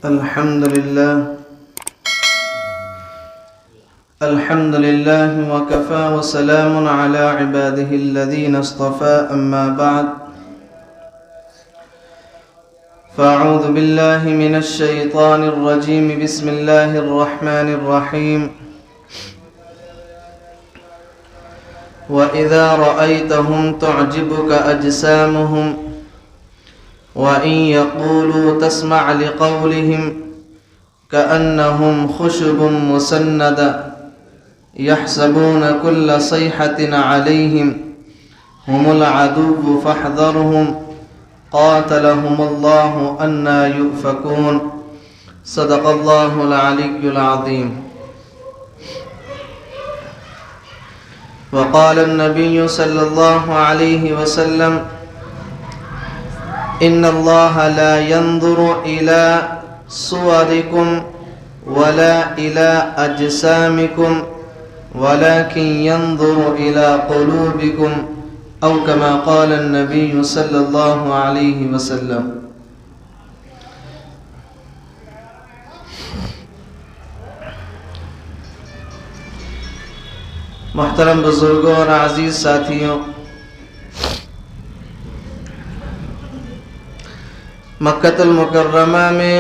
الحمد لله وكفى وسلام على عباده الذين اصطفى أما بعد فأعوذ بالله من الشيطان الرجيم بسم الله الرحمن الرحيم وإذا رأيتهم تعجبك أجسامهم وإن يقولوا تسمع لقولهم كأنهم خشب مسندة يحسبون كل صيحة عليهم هم العدو فاحذرهم قاتلهم الله أنى يؤفكون صدق الله العلي العظيم وقال النبي صلى الله عليه وسلم إن الله لا ينظر إلى صوركم ولا إلى أجسامكم ولكن ينظر إلى قلوبكم أو كما قال النبي صلى الله عليه وسلم. محترم بزرگوں اور عزیز ساتھیوں، مکہ المکرمہ میں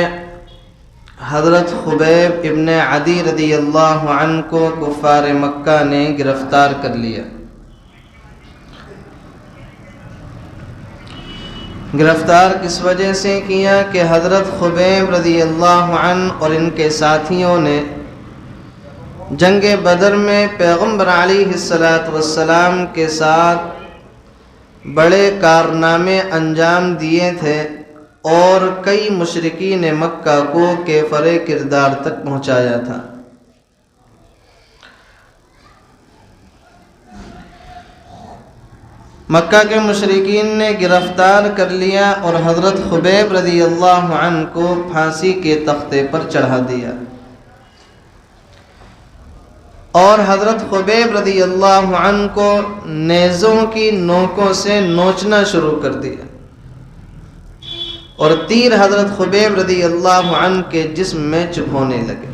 حضرت خبیب ابن عدی رضی اللہ عنہ کو کفار مکہ نے گرفتار کر لیا۔ گرفتار کس وجہ سے کیا کہ حضرت خبیب رضی اللہ عنہ اور ان کے ساتھیوں نے جنگ بدر میں پیغمبر علیہ السلام کے ساتھ بڑے کارنامے انجام دیے تھے اور کئی مشرکین مکہ کو کیفر کردار تک پہنچایا تھا۔ مکہ کے مشرکین نے گرفتار کر لیا اور حضرت خبیب رضی اللہ عنہ کو پھانسی کے تختے پر چڑھا دیا اور حضرت خبیب رضی اللہ عنہ کو نیزوں کی نوکوں سے نوچنا شروع کر دیا اور تیر حضرت خبیب رضی اللہ عنہ کے جسم میں چبھونے لگے۔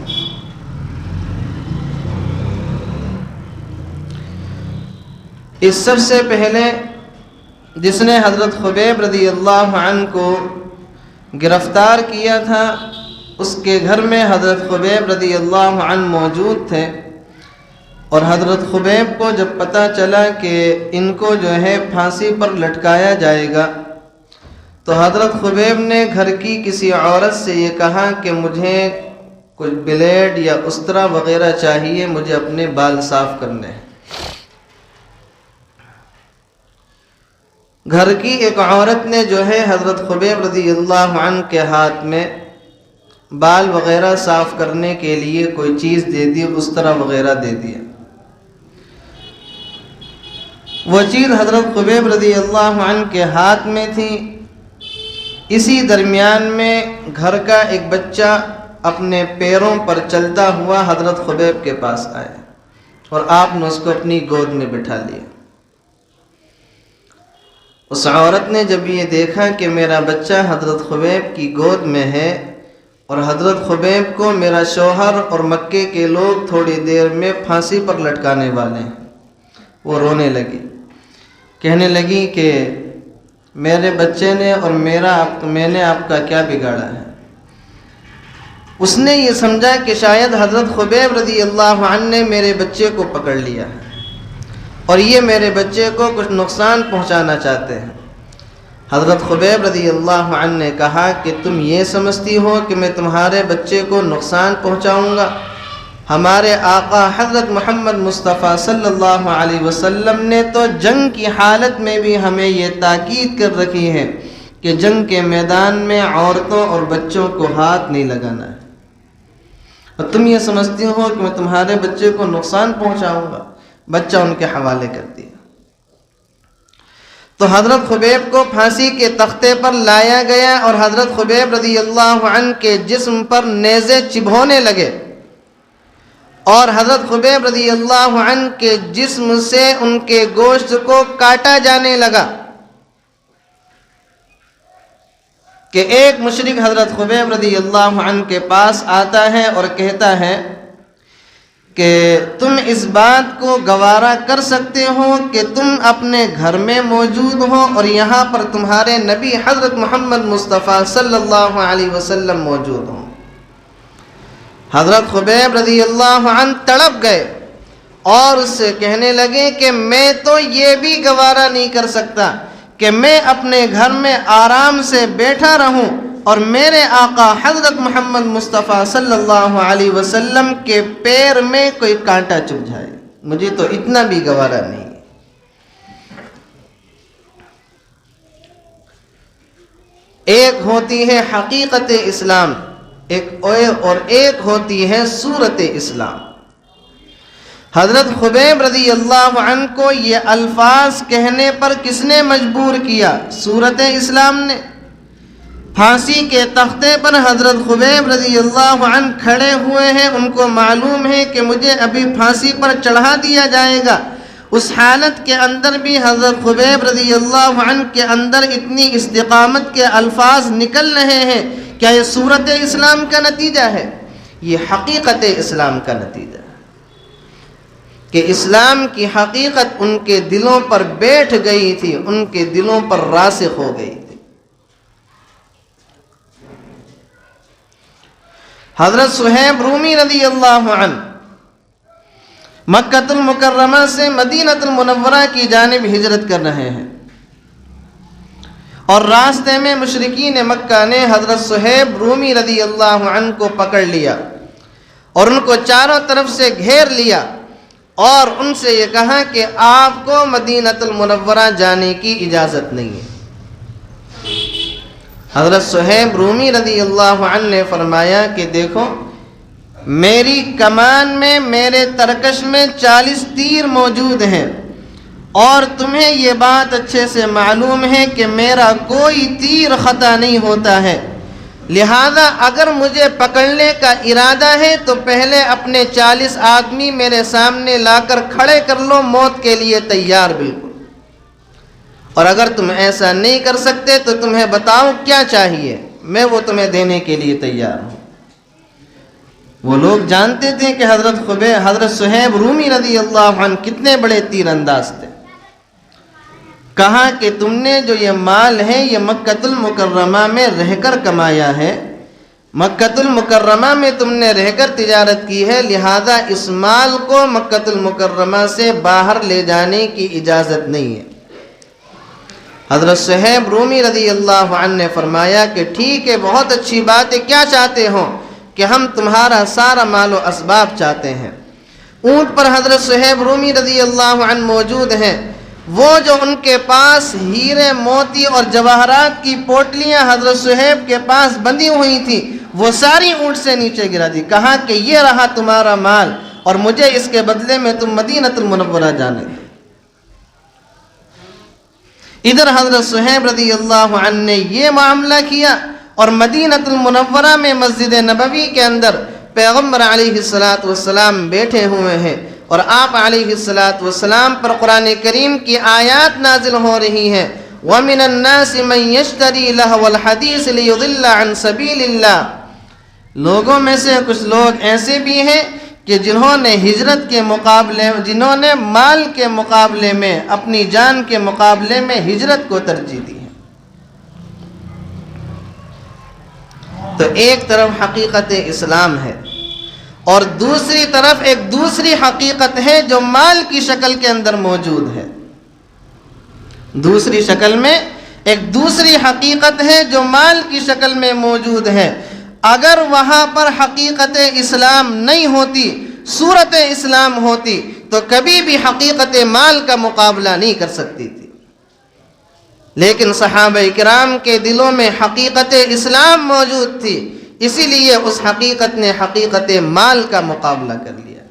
اس سب سے پہلے جس نے حضرت خبیب رضی اللہ عنہ کو گرفتار کیا تھا، اس کے گھر میں حضرت خبیب رضی اللہ عنہ موجود تھے، اور حضرت خبیب کو جب پتہ چلا کہ ان کو جو ہے پھانسی پر لٹکایا جائے گا تو حضرت خبیب نے گھر کی کسی عورت سے یہ کہا کہ مجھے کچھ بلیڈ یا استرا وغیرہ چاہیے، مجھے اپنے بال صاف کرنے ہیں۔ گھر کی ایک عورت نے جو ہے حضرت خبیب رضی اللہ عنہ کے ہاتھ میں بال وغیرہ صاف کرنے کے لیے کوئی چیز دے دی، استرا وغیرہ دے دیا۔ وہ چیز حضرت خبیب رضی اللہ عنہ کے ہاتھ میں تھی۔ اسی درمیان میں گھر کا ایک بچہ اپنے پیروں پر چلتا ہوا حضرت خبیب کے پاس آیا اور آپ نے اس کو اپنی گود میں بٹھا لیا۔ اس عورت نے جب یہ دیکھا کہ میرا بچہ حضرت خبیب کی گود میں ہے اور حضرت خبیب کو میرا شوہر اور مکے کے لوگ تھوڑی دیر میں پھانسی پر لٹکانے والے ہیں، وہ رونے لگی، کہنے لگی کہ میرے بچے نے اور میں نے آپ کا کیا بگاڑا ہے۔ اس نے یہ سمجھا کہ شاید حضرت خبیب رضی اللہ عنہ نے میرے بچے کو پکڑ لیا ہے اور یہ میرے بچے کو کچھ نقصان پہنچانا چاہتے ہیں۔ حضرت خبیب رضی اللہ عنہ نے کہا کہ تم یہ سمجھتی ہو کہ میں تمہارے بچے کو نقصان پہنچاؤں گا؟ ہمارے آقا حضرت محمد مصطفیٰ صلی اللہ علیہ وسلم نے تو جنگ کی حالت میں بھی ہمیں یہ تاکید کر رکھی ہے کہ جنگ کے میدان میں عورتوں اور بچوں کو ہاتھ نہیں لگانا ہے، اور تم یہ سمجھتی ہو کہ میں تمہارے بچے کو نقصان پہنچاؤں گا؟ بچہ ان کے حوالے کر دیا۔ تو حضرت خبیب کو پھانسی کے تختے پر لایا گیا اور حضرت خبیب رضی اللہ عنہ کے جسم پر نیزے چبھونے لگے اور حضرت خبیب رضی اللہ عنہ کے جسم سے ان کے گوشت کو کاٹا جانے لگا کہ ایک مشرک حضرت خبیب رضی اللہ عنہ کے پاس آتا ہے اور کہتا ہے کہ تم اس بات کو گوارا کر سکتے ہو کہ تم اپنے گھر میں موجود ہو اور یہاں پر تمہارے نبی حضرت محمد مصطفیٰ صلی اللہ علیہ وسلم موجود ہوں؟ حضرت خبیب رضی اللہ عنہ تڑپ گئے اور اس سے کہنے لگے کہ میں تو یہ بھی گوارا نہیں کر سکتا کہ میں اپنے گھر میں آرام سے بیٹھا رہوں اور میرے آقا حضرت محمد مصطفیٰ صلی اللہ علیہ وسلم کے پیر میں کوئی کانٹا چبھ جائے، مجھے تو اتنا بھی گوارا نہیں۔ ایک ہوتی ہے حقیقت اسلام اور ایک ہوتی ہے صورت اسلام۔ حضرت خبیب رضی اللہ عنہ کو یہ الفاظ کہنے پر کس نے مجبور کیا؟ صورت اسلام نے۔ پھانسی کے تختے پر حضرت خبیب رضی اللہ عنہ کھڑے ہوئے ہیں، ان کو معلوم ہے کہ مجھے ابھی پھانسی پر چڑھا دیا جائے گا، اس حالت کے اندر بھی حضرت خبیب رضی اللہ عنہ کے اندر اتنی استقامت کے الفاظ نکل رہے ہیں۔ کیا یہ صورت اسلام کا نتیجہ ہے؟ یہ حقیقت اسلام کا نتیجہ ہے کہ اسلام کی حقیقت ان کے دلوں پر بیٹھ گئی تھی، ان کے دلوں پر راسخ ہو گئی تھی۔ حضرت صہیب رومی رضی اللہ عنہ مکہ المکرمہ سے مدینہ المنورہ کی جانب ہجرت کر رہے ہیں، اور راستے میں مشرکین مکہ نے حضرت صہیب رومی رضی اللہ عنہ کو پکڑ لیا اور ان کو چاروں طرف سے گھیر لیا اور ان سے یہ کہا کہ آپ کو مدینہ المنورہ جانے کی اجازت نہیں ہے۔ حضرت صہیب رومی رضی اللہ عنہ نے فرمایا کہ دیکھو، میری کمان میں، میرے ترکش میں 40 تیر موجود ہیں، اور تمہیں یہ بات اچھے سے معلوم ہے کہ میرا کوئی تیر خطا نہیں ہوتا ہے، لہذا اگر مجھے پکڑنے کا ارادہ ہے تو پہلے اپنے 40 آدمی میرے سامنے لا کر کھڑے کر لو، موت کے لیے تیار بالکل، اور اگر تم ایسا نہیں کر سکتے تو تمہیں بتاؤ کیا چاہیے، میں وہ تمہیں دینے کے لیے تیار ہوں۔ وہ لوگ جانتے تھے کہ حضرت صہیب رومی رضی اللہ عنہ کتنے بڑے تیر انداز تھے۔ کہا کہ تم نے جو یہ مال ہے یہ مکہ المکرمہ میں رہ کر کمایا ہے، مکہ المکرمہ میں تم نے رہ کر تجارت کی ہے، لہذا اس مال کو مکہ المکرمہ سے باہر لے جانے کی اجازت نہیں ہے۔ حضرت صہیب رومی رضی اللہ عنہ نے فرمایا کہ ٹھیک ہے، بہت اچھی بات ہے، کیا چاہتے ہو؟ کہ ہم تمہارا سارا مال و اسباب چاہتے ہیں۔ اونٹ پر حضرت صہیب رومی رضی اللہ عنہ موجود ہیں، وہ جو ان کے پاس ہیرے موتی اور جواہرات کی پوٹلیاں حضرت صہیب کے پاس بندھی ہوئی تھیں، وہ ساری اونٹ سے نیچے گرا دی، کہا کہ یہ رہا تمہارا مال اور مجھے اس کے بدلے میں تم مدینہ المنورہ جانے دو۔ ادھر حضرت صہیب رضی اللہ عنہ نے یہ معاملہ کیا، اور مدینہ المنورہ میں مسجد نبوی کے اندر پیغمبر علیہ السلام بیٹھے ہوئے ہیں، اور آپ علیہ السلام پر قرآن کریم کی آیات نازل ہو رہی ہیں۔ وَمِنَ النَّاسِ مَن يَشْتَرِي لَهْوَ الْحَدِيثِ لِيُضِلَّ عَن سَبِيلِ اللَّهِ، لوگوں میں سے کچھ لوگ ایسے بھی ہیں کہ جنہوں نے ہجرت کے مقابلے، جنہوں نے مال کے مقابلے میں، اپنی جان کے مقابلے میں ہجرت کو ترجیح دی ہے۔ تو ایک طرف حقیقت اسلام ہے، اور دوسری طرف ایک دوسری حقیقت ہے جو مال کی شکل کے اندر موجود ہے۔ دوسری شکل میں ایک دوسری حقیقت ہے جو مال کی شکل میں موجود ہے۔ اگر وہاں پر حقیقت اسلام نہیں ہوتی، صورت اسلام ہوتی، تو کبھی بھی حقیقت مال کا مقابلہ نہیں کر سکتی تھی، لیکن صحابہ کرام کے دلوں میں حقیقت اسلام موجود تھی، اسی لیے اس حقیقت نے حقیقت مال کا مقابلہ کر لیا،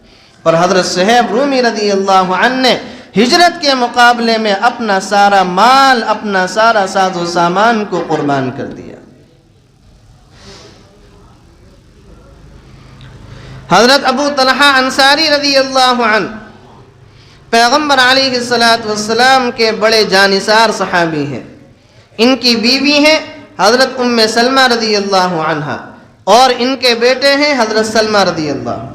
اور حضرت صہیب رومی رضی اللہ عنہ نے ہجرت کے مقابلے میں اپنا سارا مال، اپنا سارا ساز و سامان کو قربان کر دیا۔ حضرت ابو طلحہ انصاری رضی اللہ عنہ پیغمبر علیہ السلام کے بڑے جانثار صحابی ہیں، ان کی بیوی ہیں حضرت ام سلمہ رضی اللہ عنہا، اور ان کے بیٹے ہیں حضرت سلمہ رضی اللہ عنہ۔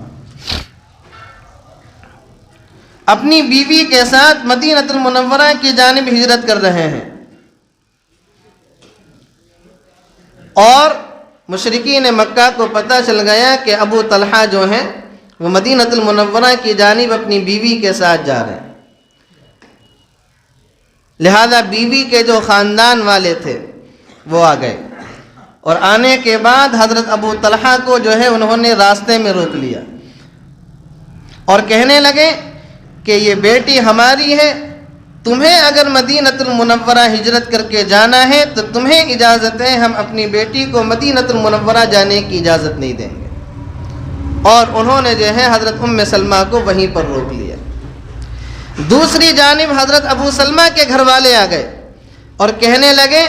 اپنی بیوی کے ساتھ مدینہ المنورہ کی جانب ہجرت کر رہے ہیں، اور مشرکین مکہ کو پتہ چل گیا کہ ابو طلحہ جو ہیں وہ مدینہ المنورہ کی جانب اپنی بیوی کے ساتھ جا رہے ہیں، لہذا بیوی کے جو خاندان والے تھے وہ آ گئے، اور آنے کے بعد حضرت ابو طلحہ کو جو ہے انہوں نے راستے میں روک لیا اور کہنے لگے کہ یہ بیٹی ہماری ہے، تمہیں اگر مدینہ المنورہ ہجرت کر کے جانا ہے تو تمہیں اجازت ہے، ہم اپنی بیٹی کو مدینہ المنورہ جانے کی اجازت نہیں دیں گے۔ اور انہوں نے جو ہے حضرت ام سلمہ کو وہیں پر روک لیا۔ دوسری جانب حضرت ابو سلمہ کے گھر والے آ گئے اور کہنے لگے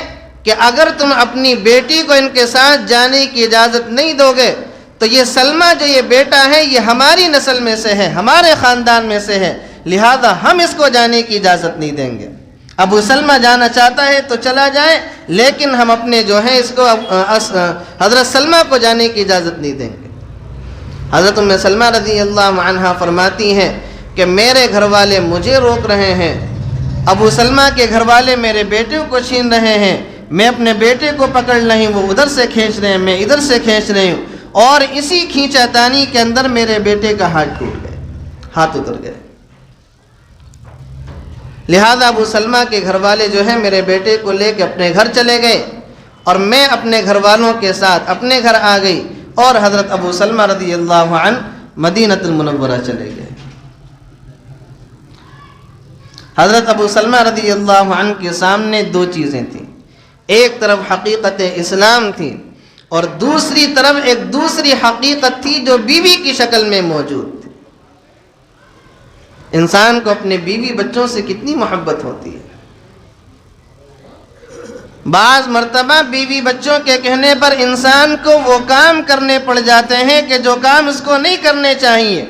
کہ اگر تم اپنی بیٹی کو ان کے ساتھ جانے کی اجازت نہیں دو گے تو یہ سلمہ جو یہ بیٹا ہے یہ ہماری نسل میں سے ہے، ہمارے خاندان میں سے ہے، لہذا ہم اس کو جانے کی اجازت نہیں دیں گے۔ ابو سلمہ جانا چاہتا ہے تو چلا جائے، لیکن ہم اپنے جو ہے اس کو حضرت سلمہ کو جانے کی اجازت نہیں دیں گے۔ حضرت ام سلمہ رضی اللہ عنہا فرماتی ہیں کہ میرے گھر والے مجھے روک رہے ہیں، ابو سلمہ کے گھر والے میرے بیٹے کو چھین رہے ہیں، میں اپنے بیٹے کو پکڑ رہی ہوں، وہ ادھر سے کھینچ رہے ہیں، میں ادھر سے کھینچ رہی ہوں، اور اسی کھینچا تانی کے اندر میرے بیٹے کا ہاتھ ٹوٹ گئے، ہاتھ اتر گئے۔ لہذا ابو سلمہ کے گھر والے جو ہے میرے بیٹے کو لے کے اپنے گھر چلے گئے، اور میں اپنے گھر والوں کے ساتھ اپنے گھر آ گئی، اور حضرت ابو سلمہ رضی اللہ عنہ مدینہ المنورہ چلے گئے۔ حضرت ابو سلمہ رضی اللہ عنہ کے سامنے دو چیزیں تھیں، ایک طرف حقیقت اسلام تھی، اور دوسری طرف ایک دوسری حقیقت تھی جو بیوی کی شکل میں موجود تھی۔ انسان کو اپنے بیوی بچوں سے کتنی محبت ہوتی ہے، بعض مرتبہ بیوی بچوں کے کہنے پر انسان کو وہ کام کرنے پڑ جاتے ہیں کہ جو کام اس کو نہیں کرنے چاہیے،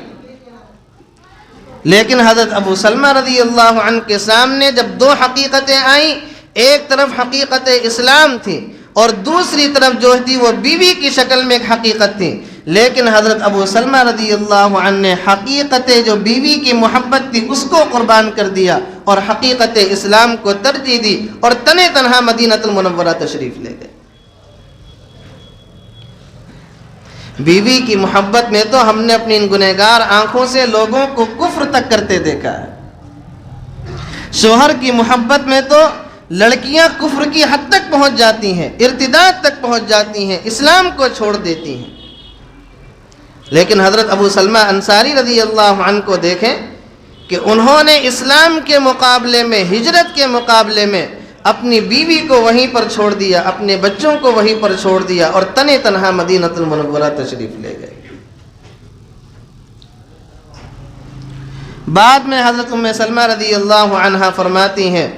لیکن حضرت ابو سلمہ رضی اللہ عنہ کے سامنے جب دو حقیقتیں آئیں، ایک طرف حقیقت اسلام تھی اور دوسری طرف جو تھی وہ بیوی کی شکل میں ایک حقیقت تھی، لیکن حضرت ابو سلمہ رضی اللہ عنہ نے حقیقت جو بیوی کی محبت تھی اس کو قربان کر دیا اور حقیقت اسلام کو ترجیح دی، اور تنے تنہا مدینہ المنورہ تشریف لے گئے۔ بیوی کی محبت میں تو ہم نے اپنی ان گنہگار آنکھوں سے لوگوں کو کفر تک کرتے دیکھا ہے، شوہر کی محبت میں تو لڑکیاں کفر کی حد تک پہنچ جاتی ہیں، ارتداد تک پہنچ جاتی ہیں، اسلام کو چھوڑ دیتی ہیں، لیکن حضرت ابو سلمہ انصاری رضی اللہ عنہ کو دیکھیں کہ انہوں نے اسلام کے مقابلے میں، ہجرت کے مقابلے میں اپنی بیوی کو وہیں پر چھوڑ دیا، اپنے بچوں کو وہیں پر چھوڑ دیا، اور تنے تنہا مدینہ المنورہ تشریف لے گئے۔ بعد میں حضرت ام سلمہ رضی اللہ عنہا فرماتی ہیں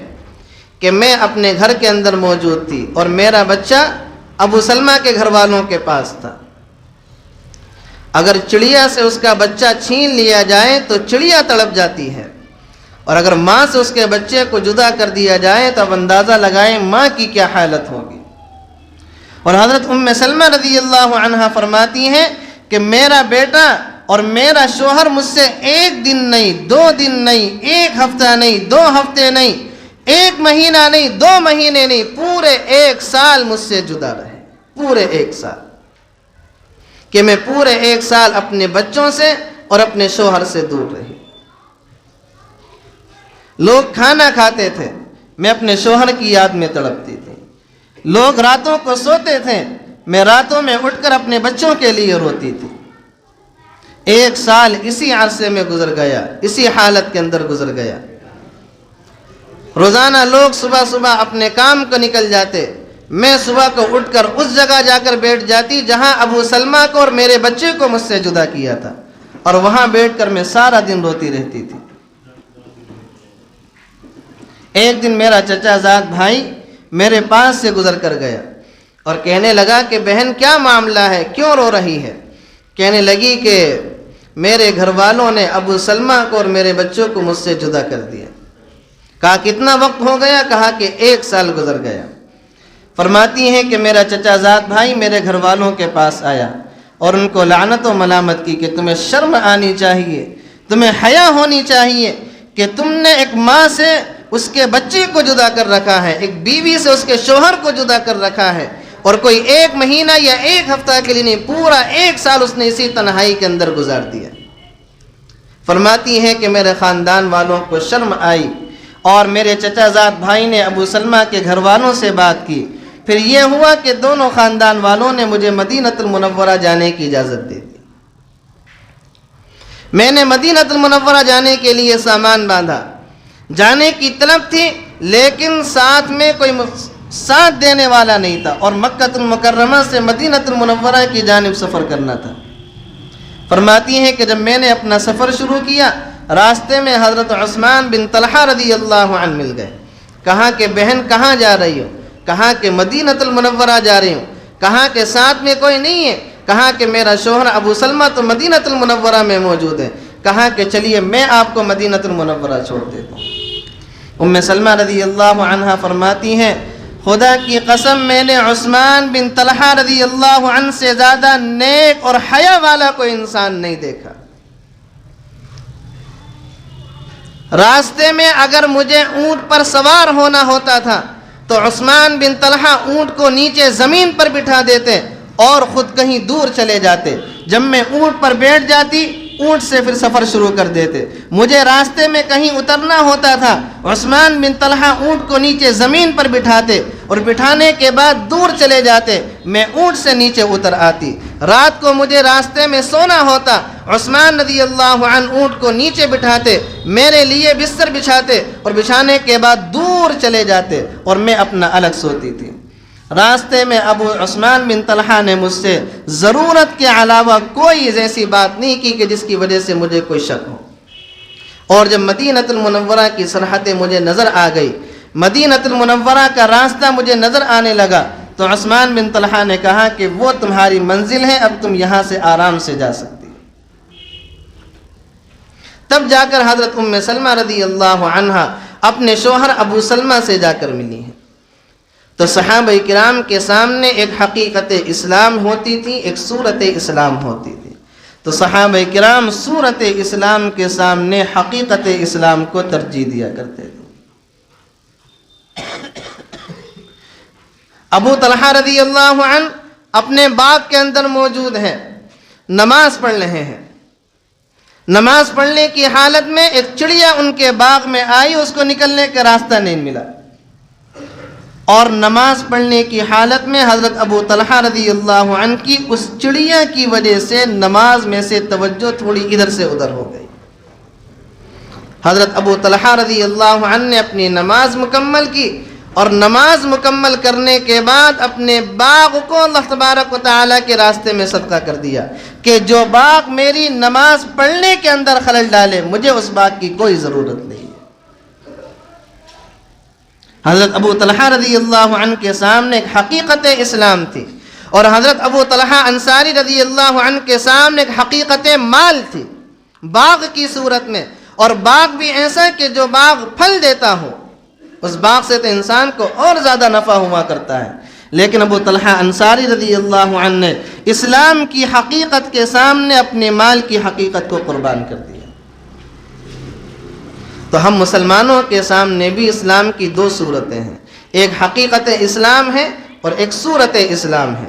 کہ میں اپنے گھر کے اندر موجود تھی اور میرا بچہ ابو سلمہ کے گھر والوں کے پاس تھا، اگر چڑیا سے اس کا بچہ چھین لیا جائے تو چڑیا تڑپ جاتی ہے، اور اگر ماں سے اس کے بچے کو جدا کر دیا جائے تو اب اندازہ لگائیں ماں کی کیا حالت ہوگی۔ اور حضرت ام سلمہ رضی اللہ عنہا فرماتی ہیں کہ میرا بیٹا اور میرا شوہر مجھ سے ایک دن نہیں، 2 دن نہیں، 1 ہفتہ نہیں، 2 ہفتے نہیں، 1 مہینہ نہیں، 2 مہینے نہیں، پورے 1 سال مجھ سے جدا رہے، پورے 1 سال، کہ میں پورے 1 سال اپنے بچوں سے اور اپنے شوہر سے دور رہی۔ لوگ کھانا کھاتے تھے، میں اپنے شوہر کی یاد میں تڑپتی تھی، لوگ راتوں کو سوتے تھے، میں راتوں میں اٹھ کر اپنے بچوں کے لیے روتی تھی۔ 1 سال اسی عرصے میں گزر گیا، اسی حالت کے اندر گزر گیا۔ روزانہ لوگ صبح صبح اپنے کام کو نکل جاتے، میں صبح کو اٹھ کر اس جگہ جا کر بیٹھ جاتی جہاں ابو سلمہ کو اور میرے بچے کو مجھ سے جدا کیا تھا، اور وہاں بیٹھ کر میں سارا دن روتی رہتی تھی۔ ایک دن میرا چچا زاد بھائی میرے پاس سے گزر کر گیا اور کہنے لگا کہ بہن کیا معاملہ ہے، کیوں رو رہی ہے؟ کہنے لگی کہ میرے گھر والوں نے ابو سلمہ کو اور میرے بچوں کو مجھ سے جدا کر دیا۔ کہا کتنا وقت ہو گیا؟ کہا کہ 1 سال گزر گیا۔ فرماتی ہیں کہ میرا چچا زاد بھائی میرے گھر والوں کے پاس آیا اور ان کو لعنت و ملامت کی کہ تمہیں شرم آنی چاہیے، تمہیں حیا ہونی چاہیے کہ تم نے ایک ماں سے اس کے بچے کو جدا کر رکھا ہے، ایک بیوی سے اس کے شوہر کو جدا کر رکھا ہے، اور کوئی ایک مہینہ یا ایک ہفتہ کے لیے نہیں، پورا 1 سال اس نے اسی تنہائی کے اندر گزار دیا۔ فرماتی ہیں کہ میرے خاندان والوں کو شرم آئی اور میرے چچا زاد بھائی نے ابو سلمہ کے گھر والوں سے بات کی۔ پھر یہ ہوا کہ دونوں خاندان والوں نے مجھے مدینۃ المنورہ جانے کی اجازت دے دی۔ میں نے مدینۃ المنورہ جانے کے لیے سامان باندھا، جانے کی طلب تھی، لیکن ساتھ میں کوئی ساتھ دینے والا نہیں تھا، اور مکہ المکرمہ سے مدینۃ المنورہ کی جانب سفر کرنا تھا۔ فرماتی ہیں کہ جب میں نے اپنا سفر شروع کیا، راستے میں حضرت عثمان بن طلحہ رضی اللہ عنہ مل گئے۔ کہا کہ بہن کہاں جا رہی ہو؟ کہا کہ مدینۃ المنورہ جا رہی ہوں۔ کہا کہ ساتھ میں کوئی نہیں ہے؟ کہا کہ میرا شوہر ابو سلمہ تو مدینۃ المنورہ میں موجود ہے۔ کہا کہ چلیے میں آپ کو مدینۃ المنورہ چھوڑ دیتا ہوں۔ ام سلمہ رضی اللہ عنہ فرماتی ہیں خدا کی قسم میں نے عثمان بن طلحہ رضی اللہ عنہ سے زیادہ نیک اور حیا والا کوئی انسان نہیں دیکھا۔ راستے میں اگر مجھے اونٹ پر سوار ہونا ہوتا تھا تو عثمان بن طلحہ اونٹ کو نیچے زمین پر بٹھا دیتے اور خود کہیں دور چلے جاتے۔ جب میں اونٹ پر بیٹھ جاتی، اونٹ سے پھر سفر شروع کر دیتے۔ مجھے راستے میں کہیں اترنا ہوتا تھا، عثمان بن طلحہ اونٹ کو نیچے زمین پر بٹھاتے اور بٹھانے کے بعد دور چلے جاتے، میں اونٹ سے نیچے اتر آتی۔ رات کو مجھے راستے میں سونا ہوتا، عثمان رضی اللہ عنہ اونٹ کو نیچے بٹھاتے، میرے لیے بستر بچھاتے اور بچھانے کے بعد دور چلے جاتے اور میں اپنا الگ سوتی تھی۔ راستے میں ابو عثمان بن طلحہ نے مجھ سے ضرورت کے علاوہ کوئی ایسی بات نہیں کی کہ جس کی وجہ سے مجھے کوئی شک ہو۔ اور جب مدینۃ المنورہ کی سرحدیں مجھے نظر آ گئی، مدینۃ المنورہ کا راستہ مجھے نظر آنے لگا، تو عثمان بن طلحہ نے کہا کہ وہ تمہاری منزل ہے، اب تم یہاں سے آرام سے جا سکتی۔ تب جا کر حضرت ام سلمہ رضی اللہ عنہا اپنے شوہر ابو سلمہ سے جا کر ملی ہیں۔ تو صحابہ کرام کے سامنے ایک حقیقت اسلام ہوتی تھی، ایک صورت اسلام ہوتی تھی۔ تو صحابہ کرام صورت اسلام کے سامنے حقیقت اسلام کو ترجیح دیا کرتے تھے۔ ابو طلحہ رضی اللہ عنہ اپنے باغ کے اندر موجود ہیں، نماز پڑھ رہے ہیں۔ نماز پڑھنے کی حالت میں ایک چڑیا ان کے باغ میں آئی، اس کو نکلنے کا راستہ نہیں ملا، اور نماز پڑھنے کی حالت میں حضرت ابو طلحہ رضی اللہ عنہ کی اس چڑیا کی وجہ سے نماز میں سے توجہ تھوڑی ادھر سے ادھر ہو گئی۔ حضرت ابو طلحہ رضی اللہ عنہ نے اپنی نماز مکمل کی، اور نماز مکمل کرنے کے بعد اپنے باغ کو اللہ تبارک و تعالیٰ کے راستے میں صدقہ کر دیا کہ جو باغ میری نماز پڑھنے کے اندر خلل ڈالے، مجھے اس باغ کی کوئی ضرورت نہیں۔ حضرت ابو طلحہ رضی اللہ عنہ کے سامنے ایک حقیقت اسلام تھی، اور حضرت ابو طلحہ انصاری رضی اللہ عنہ کے سامنے ایک حقیقت مال تھی، باغ کی صورت میں، اور باغ بھی ایسا کہ جو باغ پھل دیتا ہو، اس باغ سے تو انسان کو اور زیادہ نفع ہوا کرتا ہے۔ لیکن ابو طلحہ انصاری رضی اللہ عنہ نے اسلام کی حقیقت کے سامنے اپنے مال کی حقیقت کو قربان کر دیا۔ تو ہم مسلمانوں کے سامنے بھی اسلام کی 2 صورتیں ہیں، ایک حقیقت اسلام ہے اور ایک صورت اسلام ہے۔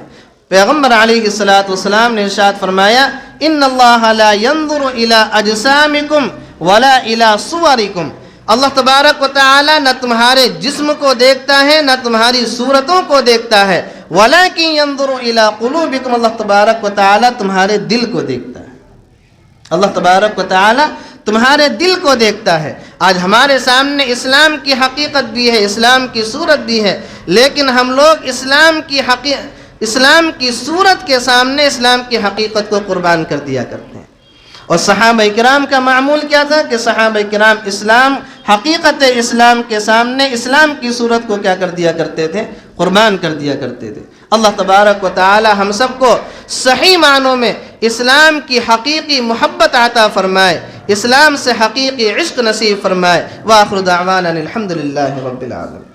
پیغمبر علیہ السلام نے ارشاد فرمایا ان اللہ لا ينظر الى اجسامکم ولا الى صورکم، اللہ تبارک و تعالی نہ تمہارے جسم کو دیکھتا ہے نہ تمہاری صورتوں کو دیکھتا ہے، ولکن ينظر الى قلوبکم، اللہ تبارک و تعالی تمہارے دل کو دیکھتا ہے۔ اللہ تبارک و تعالی تمہارے دل کو دیکھتا ہے۔ آج ہمارے سامنے اسلام کی حقیقت بھی ہے، اسلام کی صورت بھی ہے، لیکن ہم لوگ اسلام کی صورت کے سامنے اسلام کی حقیقت کو قربان کر دیا کرتے ہیں۔ اور صحابہ کرام کا معمول کیا تھا کہ صحابہ کرام حقیقت اسلام کے سامنے اسلام کی صورت کو کیا کر دیا کرتے تھے؟ قربان کر دیا کرتے تھے۔ اللہ تبارک و تعالی ہم سب کو صحیح معنوں میں اسلام کی حقیقی محبت عطا فرمائے، اسلام سے حقیقی عشق نصیب فرمائے۔ وآخر دعوانا الحمدللہ رب العالمین۔